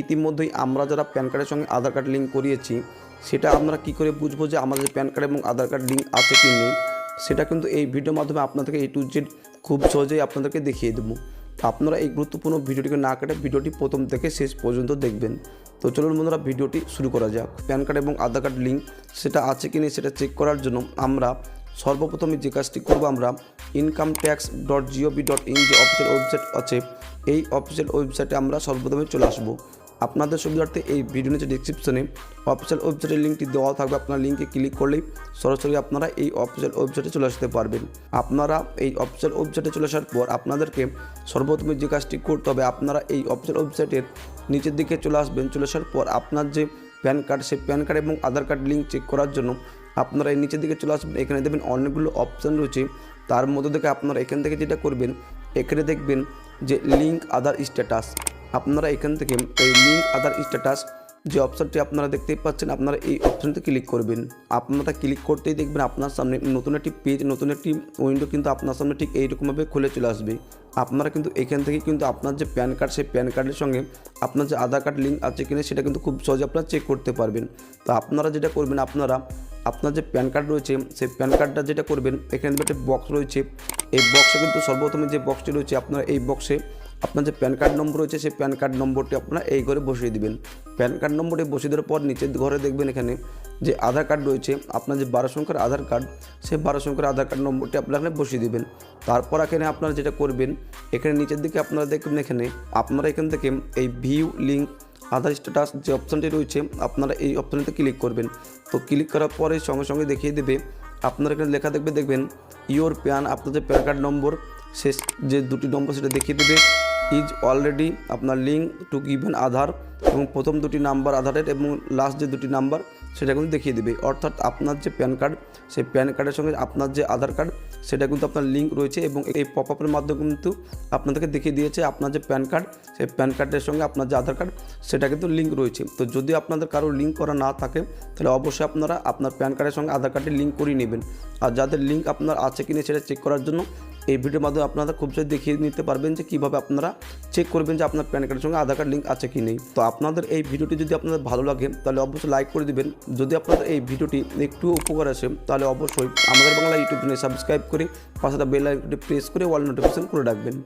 ইতিমধ্যেই আমরা যারা প্যান কার্ডের সঙ্গে আধার কার্ড লিঙ্ক করিয়েছি সেটা আমরা কী করে বুঝবো যে আমাদের প্যান কার্ড এবং আধার কার্ড লিঙ্ক আছে কি নেই, সেটা কিন্তু এই ভিডিওর মাধ্যমে আপনাদেরকে A to Z খুব সহজেই আপনাদেরকে দেখিয়ে দেবো। আপনারা এই গুরুত্বপূর্ণ ভিডিওটিকে না কেটে ভিডিওটি প্রথম থেকে শেষ পর্যন্ত দেখবেন। তো চলুন বন্ধুরা, ভিডিওটি শুরু করা যাক। প্যান কার্ড এবং আধার কার্ড লিঙ্ক সেটা আছে কি নেই সেটা চেক করার জন্য আমরা সর্বপ্রথমে যে কাজটি করব, আমরা incometax.gov.in যে অফিসিয়াল ওয়েবসাইট আছে এই অফিসিয়াল ওয়েবসাইটে আমরা সর্বপ্রথমে চলে আসবো। আপনাদের সুবিধার্থে এই ভিডিও নিচে ডিসক্রিপশনে অফিসিয়াল ওয়েবসাইটের লিঙ্কটি দেওয়া থাকবে। আপনার লিঙ্কে ক্লিক করলেই সরাসরি আপনারা এই অফিসিয়াল ওয়েবসাইটে চলে আসতে পারবেন। আপনারা এই অফিসিয়াল ওয়েবসাইটে চলে আসার পর আপনাদেরকে সর্বপ্রথমে যে কাজটি করতে হবে, আপনারা এই অফিসিয়াল ওয়েবসাইটের নিচের দিকে চলে আসবেন। চলে আসার পর আপনার যে প্যান কার্ড, সেই প্যান কার্ড এবং আধার কার্ড লিঙ্ক চেক করার জন্য আপনারা এই নিচের দিকে চলে আসবেন। এখানে দেখবেন অনেকগুলো অপশান রয়েছে, তার মধ্যে থেকে আপনারা এখান থেকে যেটা করবেন, এখানে দেখবেন যে লিঙ্ক আধার স্ট্যাটাস। আপনারা এখান থেকে এই লিঙ্ক আধার স্ট্যাটাস যে অপশানটি আপনারা দেখতেই পাচ্ছেন, আপনারা এই অপশানটি ক্লিক করবেন। আপনারা ক্লিক করতেই দেখবেন আপনার সামনে নতুন একটি পেজ, নতুন একটি উইন্ডো কিন্তু আপনার সামনে ঠিক এইরকমভাবে খুলে চলে আসবে। আপনারা কিন্তু এখান থেকে কিন্তু আপনার যে প্যান কার্ড, সেই প্যান কার্ডের সঙ্গে আপনার যে আধার কার্ড লিঙ্ক আছে কিনা সেটা কিন্তু খুব সহজে আপনারা চেক করতে পারবেন। তো আপনারা যেটা করবেন, আপনার যে প্যান কার্ড রয়েছে সেই প্যান কার্ডটা যেটা করবেন, এখানে একটা বক্স রয়েছে। এই বক্সে কিন্তু সর্বপ্রথমে যে বক্সটি রয়েছে, আপনারা এই বক্সে আপনার যে প্যান কার্ড নম্বর রয়েছে সেই প্যান কার্ড নম্বরটি আপনারা এই ঘরে বসিয়ে দিবেন। প্যান কার্ড নম্বরটি বসিয়ে দেওয়ার পর নিচের ঘরে দেখবেন এখানে যে আধার কার্ড রয়েছে, আপনার যে 12 সংখ্যার আধার কার্ড, সেই 12 সংখ্যার আধার কার্ড নম্বরটি আপনারা এখানে বসিয়ে দিবেন। তারপর এখানে আপনারা যেটা করবেন, এখানে নিচের দিকে আপনারা দেখবেন আপনারা এখান থেকে এই ভিউ লিঙ্ক আধার স্ট্যাটাস যে অপশানটি রয়েছে, আপনারা এই অপশানটিতে ক্লিক করবেন। তো ক্লিক করার পরে সঙ্গে সঙ্গে দেখিয়ে দেবে, আপনারা এখানে লেখা দেখবেন ইওর প্যান, আপনার যে প্যান কার্ড নম্বর শেষ যে দুটি নম্বর সেটা দেখিয়ে দেবে ইজ অলরেডি আপনার লিঙ্ক টু গিভেন আধার, এবং প্রথম দুটি নাম্বার আধারের এবং লাস্ট যে দুটি নাম্বার সেটা কিন্তু দেখিয়ে দেবে। অর্থাৎ আপনার যে প্যান কার্ড, সেই প্যান কার্ডের সঙ্গে আপনার যে আধার কার্ড সেটা কিন্তু আপনার লিঙ্ক রয়েছে, এবং এই পপ আপের মাধ্যমে কিন্তু আপনাদেরকে দেখিয়ে দিয়েছে আপনার যে প্যান কার্ড, সেই প্যান কার্ডের সঙ্গে আপনার যে আধার কার্ড সেটা কিন্তু লিঙ্ক রয়েছে। তো যদি আপনাদের কারো লিঙ্ক করা না থাকে তাহলে অবশ্যই আপনারা আপনার প্যান কার্ডের সঙ্গে আধার কার্ডটি লিঙ্ক করিয়ে নেবেন। আর যাদের লিঙ্ক আপনার আছে কিনা সেটা চেক করার জন্য এই ভিডিওর মাধ্যমে আপনারা খুব সহজে দেখিয়ে নিতে পারবেন যে কীভাবে আপনারা চেক করবেন যে আপনার প্যান কার্ডের সঙ্গে আধার কার্ড লিঙ্ক আছে কি নেই। তো আপনাদের এই ভিডিওটি যদি আপনাদের ভালো লাগে তাহলে অবশ্যই লাইক করে দিবেন। যদি আপনাদের এই ভিডিওটি একটু উপকার আসে তাহলে অবশ্যই আমাদের বাংলা ইউটিউব চ্যানেল সাবস্ক্রাইব করে পাশে বেল আইকনটি প্রেস করে অল নোটিফিকেশন করে রাখবেন।